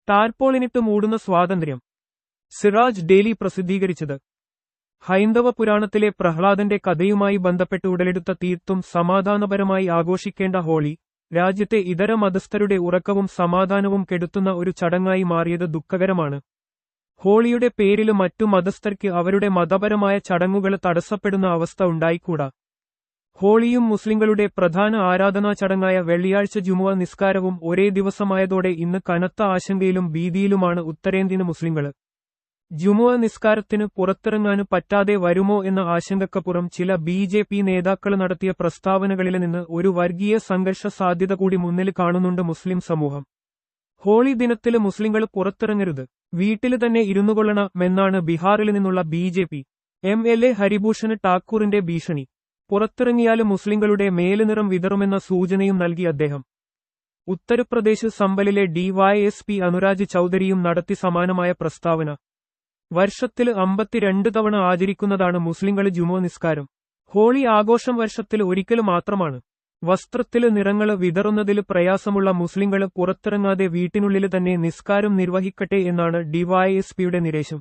ടാർപോളിനിട്ട് മൂടുന്ന സ്വാതന്ത്ര്യം. സിറാജ് ഡെയിലി പ്രസിദ്ധീകരിച്ചത്. ഹൈന്ദവ പുരാണത്തിലെ പ്രഹ്ലാദന്റെ കഥയുമായി ബന്ധപ്പെട്ട് ഉടലെടുത്ത തീർത്തും സമാധാനപരമായി ആഘോഷിക്കേണ്ട ഹോളി, രാജ്യത്തെ ഇതര മതസ്ഥരുടെ ഉറക്കവും സമാധാനവും കെടുത്തുന്ന ഒരു ചടങ്ങായി മാറിയത് ദുഃഖകരമാണ്. ഹോളിയുടെ പേരില് മറ്റു മതസ്ഥർക്ക് അവരുടെ മതപരമായ ചടങ്ങുകൾ തടസ്സപ്പെടുന്ന അവസ്ഥ ഉണ്ടായിക്കൂടാ. ഹോളിയും മുസ്ലിങ്ങളുടെ പ്രധാന ആരാധനാ ചടങ്ങായ വെള്ളിയാഴ്ച ജുമുഅ നിസ്കാരവും ഒരേ ദിവസമായതോടെ ഇന്ന് കനത്ത ആശങ്കയിലും ഭീതിയിലുമാണ് ഉത്തരേന്ത്യൻ മുസ്ലിങ്ങള്. ജുമുഅ നിസ്കാരത്തിന് പുറത്തിറങ്ങാന് പറ്റാതെ വരുമോ എന്ന ആശങ്കക്കപ്പുറം ചില ബി.ജെ.പി. നേതാക്കൾ നടത്തിയ പ്രസ്താവനകളിൽ നിന്ന് ഒരു വർഗീയ സംഘർഷ സാധ്യത കൂടി മുന്നിൽ കാണുന്നുണ്ട് മുസ്ലിം സമൂഹം. ഹോളി ദിനത്തില് മുസ്ലിങ്ങൾ പുറത്തിറങ്ങരുത്, വീട്ടില് തന്നെ ഇരുന്നുകൊള്ളണമെന്നാണ് ബീഹാറിൽ നിന്നുള്ള ബി.ജെ.പി. എം.എൽ.എ. ഹരിഭൂഷൺ ഠാക്കൂറിന്റെ ഭീഷണി. പുറത്തിറങ്ങിയാല് മുസ്ലിങ്ങളുടെ മേലുനിറം വിതറുമെന്ന സൂചനയും നൽകി അദ്ദേഹം. ഉത്തർപ്രദേശ് സംബലിലെ ഡിവൈഎസ്പി അനുരാജ് ചൌധരിയും നടത്തി സമാനമായ പ്രസ്താവന. വർഷത്തില് 52 തവണ ആചരിക്കുന്നതാണ് മുസ്ലിങ്ങള് ജുമുഅ നിസ്കാരം. ഹോളി ആഘോഷം വർഷത്തില് ഒരിക്കല് മാത്രമാണ്. വസ്ത്രത്തില് നിറങ്ങള് വിതറുന്നതില് പ്രയാസമുള്ള മുസ്ലിങ്ങള് പുറത്തിറങ്ങാതെ വീട്ടിനുള്ളില് തന്നെ നിസ്കാരം നിർവഹിക്കട്ടെ എന്നാണ് ഡിവൈഎസ്പിയുടെ നിർദ്ദേശം.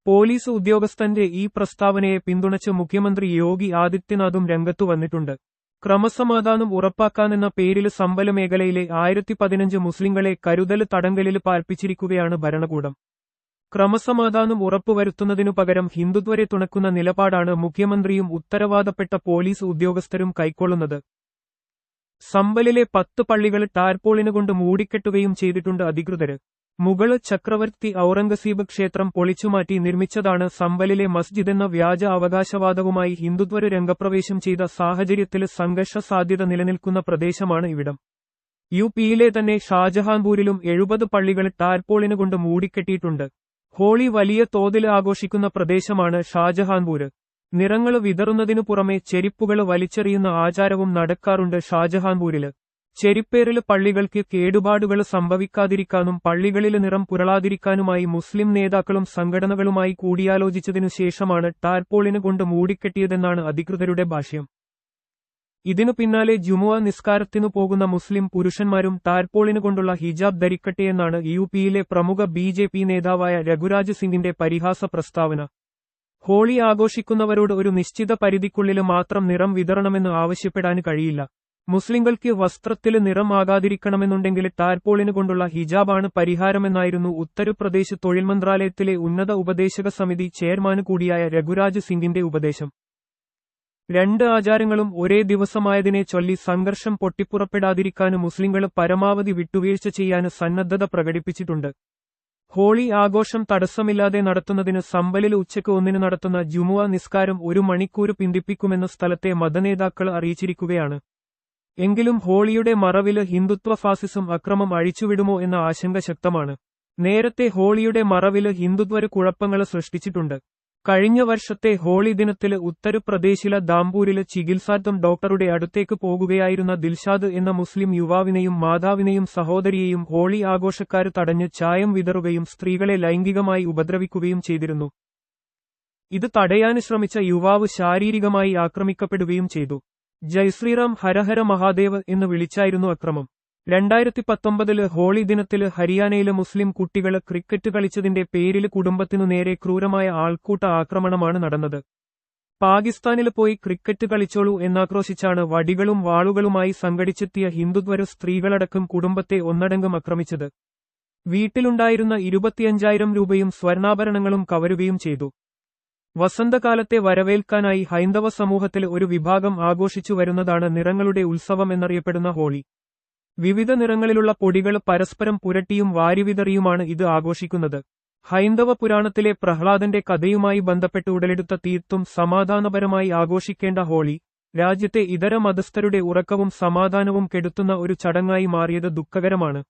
പോലീസ് ഉദ്യോഗസ്ഥന്റെ ഈ പ്രസ്താവനയെ പിന്തുണച്ച് മുഖ്യമന്ത്രി യോഗി ആദിത്യനാഥും രംഗത്തു വന്നിട്ടുണ്ട്. ക്രമസമാധാനം ഉറപ്പാക്കാനെന്ന പേരില് സംബല മേഖലയിലെ 1015 മുസ്ലിങ്ങളെ കരുതല് തടങ്കലില് പാർപ്പിച്ചിരിക്കുകയാണ് ഭരണകൂടം. ക്രമസമാധാനം ഉറപ്പുവരുത്തുന്നതിനു പകരം ഹിന്ദുത്വരെ തുണക്കുന്ന നിലപാടാണ് മുഖ്യമന്ത്രിയും ഉത്തരവാദപ്പെട്ട പോലീസ് ഉദ്യോഗസ്ഥരും കൈക്കൊള്ളുന്നത്. സംബലിലെ 10 പള്ളികൾ ടാർപോളിനുകൊണ്ട് മൂടിക്കെട്ടുകയും ചെയ്തിട്ടുണ്ട് അധികൃതര്. മുഗള് ചക്രവർത്തി ഔറംഗസീബ് ക്ഷേത്രം പൊളിച്ചുമാറ്റി നിർമ്മിച്ചതാണ് സംബലിലെ മസ്ജിദെന്ന വ്യാജ അവകാശവാദവുമായി ഹിന്ദുത്വര് രംഗപ്രവേശം ചെയ്ത സാഹചര്യത്തില് സംഘർഷ സാധ്യത നിലനിൽക്കുന്ന പ്രദേശമാണ് ഇവിടം. യു.പിയിലെ തന്നെ ഷാജഹാൻപൂരിലും 70 പള്ളികൾ ടാർപോളിനുകൊണ്ട് മൂടിക്കെട്ടിയിട്ടുണ്ട്. ഹോളി വലിയ തോതിൽ ആഘോഷിക്കുന്ന പ്രദേശമാണ് ഷാജഹാൻപൂര്. നിറങ്ങള് വിതറുന്നതിനു പുറമെ ചെരിപ്പുകള് വലിച്ചെറിയുന്ന ആചാരവും നടക്കാറുണ്ട് ഷാജഹാൻപൂരില്. ചെരിപ്പേറില് പള്ളികൾക്ക് കേടുപാടുകൾ സംഭവിക്കാതിരിക്കാനും പള്ളികളില് നിറം പുരളാതിരിക്കാനുമായി മുസ്ലിം നേതാക്കളും സംഘടനകളുമായി കൂടിയാലോചിച്ചതിനു ശേഷമാണ് ടാർപോളിന് കൊണ്ട് മൂടിക്കെട്ടിയതെന്നാണ് അധികൃതരുടെ ഭാഷ്യം. ഇതിനു പിന്നാലെ ജുമുഅ നിസ്കാരത്തിനു പോകുന്ന മുസ്ലിം പുരുഷന്മാരും ടാർപോളിന് കൊണ്ടുള്ള ഹിജാബ് ധരിക്കട്ടെയെന്നാണ് യു.പിയിലെ പ്രമുഖ ബി.ജെ.പി. നേതാവായ രഘുരാജ് സിംഗിന്റെ പരിഹാസ പ്രസ്താവന. ഹോളി ആഘോഷിക്കുന്നവരോട് ഒരു നിശ്ചിത പരിധിക്കുള്ളില് മാത്രം നിറം വിതരണമെന്ന് ആവശ്യപ്പെടാൻ കഴിയില്ല. മുസ്ലിങ്ങൾക്ക് വസ്ത്രത്തില് നിറം ആകാതിരിക്കണമെന്നുണ്ടെങ്കിൽ ടാർപോളിന് കൊണ്ടുള്ള ഹിജാബാണ് പരിഹാരമെന്നായിരുന്നു ഉത്തർപ്രദേശ് തൊഴിൽ മന്ത്രാലയത്തിലെ ഉന്നത ഉപദേശക സമിതി ചെയർമാന് കൂടിയായ രഘുരാജ് സിംഗിന്റെ ഉപദേശം. 2 ആചാരങ്ങളും ഒരേ ദിവസമായതിനെ ചൊല്ലി സംഘർഷം പൊട്ടിപ്പുറപ്പെടാതിരിക്കാന് മുസ്ലിങ്ങള് പരമാവധി വിട്ടുവീഴ്ച ചെയ്യാന് സന്നദ്ധത പ്രകടിപ്പിച്ചിട്ടുണ്ട്. ഹോളി ആഘോഷം തടസ്സമില്ലാതെ നടത്തുന്നതിന് സംബലിൽ ഉച്ചയ്ക്ക് 1 നടത്തുന്ന ജുമുഅ നിസ്കാരം 1 മണിക്കൂർ പിന്തിപ്പിക്കുമെന്ന് സ്ഥലത്തെ മതനേതാക്കൾ അറിയിച്ചിരിക്കുകയാണ്. എങ്കിലും ഹോളിയുടെ മറവില് ഹിന്ദുത്വ ഫാസിസം അക്രമം അഴിച്ചുവിടുമോ എന്ന ആശങ്ക ശക്തമാണ്. നേരത്തെ ഹോളിയുടെ മറവില് ഹിന്ദുത്വര് കുഴപ്പങ്ങള് സൃഷ്ടിച്ചിട്ടുണ്ട്. കഴിഞ്ഞ വർഷത്തെ ഹോളി ദിനത്തില് ഉത്തർപ്രദേശിലെ ദാംപൂരില് ചികിത്സാർത്ഥം ഡോക്ടറുടെ അടുത്തേക്ക് പോകുകയായിരുന്ന ദിൽഷാദ് എന്ന മുസ്ലിം യുവാവിനെയും മാതാവിനെയും സഹോദരിയെയും ഹോളി ആഘോഷക്കാര് തടഞ്ഞ് ചായം വിതറുകയും സ്ത്രീകളെ ലൈംഗികമായി ഉപദ്രവിക്കുകയും ചെയ്തിരുന്നു. ഇത് തടയാന് ശ്രമിച്ച യുവാവ് ശാരീരികമായി ആക്രമിക്കപ്പെടുകയും ചെയ്തു. ജയ്ശ്രീറാം ഹരഹര മഹാദേവ് എന്ന് വിളിച്ചായിരുന്നു അക്രമം. 2019 ഹോളി ദിനത്തില് ഹരിയാനയിലെ മുസ്ലിം കുട്ടികള് ക്രിക്കറ്റ് കളിച്ചതിന്റെ പേരില് കുടുംബത്തിനു നേരെ ക്രൂരമായ ആൾക്കൂട്ട ആക്രമണമാണ് നടന്നത്. പാകിസ്ഥാനില് പോയി ക്രിക്കറ്റ് കളിച്ചോളൂ എന്നാക്രോശിച്ചാണ് വടികളും വാളുകളുമായി സംഘടിച്ചെത്തിയ ഹിന്ദുത്വര് സ്ത്രീകളടക്കം കുടുംബത്തെ ഒന്നടങ്കം ആക്രമിച്ചത്. വീട്ടിലുണ്ടായിരുന്ന 25,000 രൂപയും സ്വർണ്ണാഭരണങ്ങളും കവരുകയും ചെയ്തു. വസന്തകാലത്തെ വരവേൽക്കാനായി ഹൈന്ദവ സമൂഹത്തിൽ ഒരു വിഭാഗം ആഘോഷിച്ചു വരുന്നതാണ് നിറങ്ങളുടെ ഉത്സവം എന്നറിയപ്പെടുന്ന ഹോളി. വിവിധ നിറങ്ങളിലുള്ള പൊടികൾ പരസ്പരം പുരട്ടിയും വാരിവിതറിയുമാണ് ഇത് ആഘോഷിക്കുന്നത്. ഹൈന്ദവ പുരാണത്തിലെ പ്രഹ്ലാദന്റെ കഥയുമായി ബന്ധപ്പെട്ട് ഉടലെടുത്ത തീർത്തും സമാധാനപരമായി ആഘോഷിക്കേണ്ട ഹോളി, രാജ്യത്തെ ഇതര മതസ്ഥരുടെ ഉറക്കവും സമാധാനവും കെടുത്തുന്ന ഒരു ചടങ്ങായി മാറിയത് ദുഃഖകരമാണ്.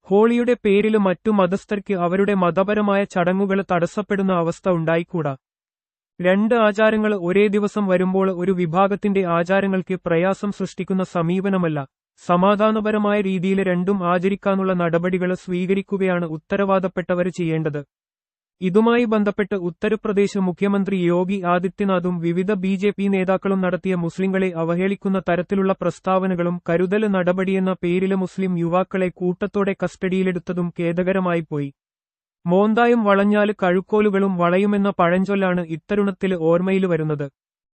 ഹോളിയുടെ പേരില് മറ്റു മതസ്ഥർക്ക് അവരുടെ മതപരമായ ചടങ്ങുകൾ തടസ്സപ്പെടുന്ന അവസ്ഥ ഉണ്ടായിക്കൂടാ. 2 ആചാരങ്ങൾ ഒരേ ദിവസം വരുമ്പോൾ ഒരു വിഭാഗത്തിന്റെ ആചാരങ്ങൾക്ക് പ്രയാസം സൃഷ്ടിക്കുന്ന സമീപനമല്ല, സമാധാനപരമായ രീതിയിൽ രണ്ടും ആചരിക്കാനുള്ള നടപടികൾ സ്വീകരിക്കുകയാണ് ഉത്തരവാദപ്പെട്ടവർ ചെയ്യേണ്ടത്. ഇതുമായി ബന്ധപ്പെട്ട് ഉത്തർപ്രദേശ് മുഖ്യമന്ത്രി യോഗി ആദിത്യനാഥും വിവിധ ബി.ജെ.പി. നേതാക്കളും നടത്തിയ മുസ്ലിങ്ങളെ അവഹേളിക്കുന്ന തരത്തിലുള്ള പ്രസ്താവനകളും കരുതൽ നടപടിയെന്ന പേരില് മുസ്ലിം യുവാക്കളെ കൂട്ടത്തോടെ കസ്റ്റഡിയിലെടുത്തതും ഖേദകരമായിപ്പോയി. മോന്തായം വളഞ്ഞാല് കഴുക്കോലുകളും വളയുമെന്ന പഴഞ്ചൊല്ലാണ് ഇത്തരുണത്തില് ഓർമ്മയില് വരുന്നത്.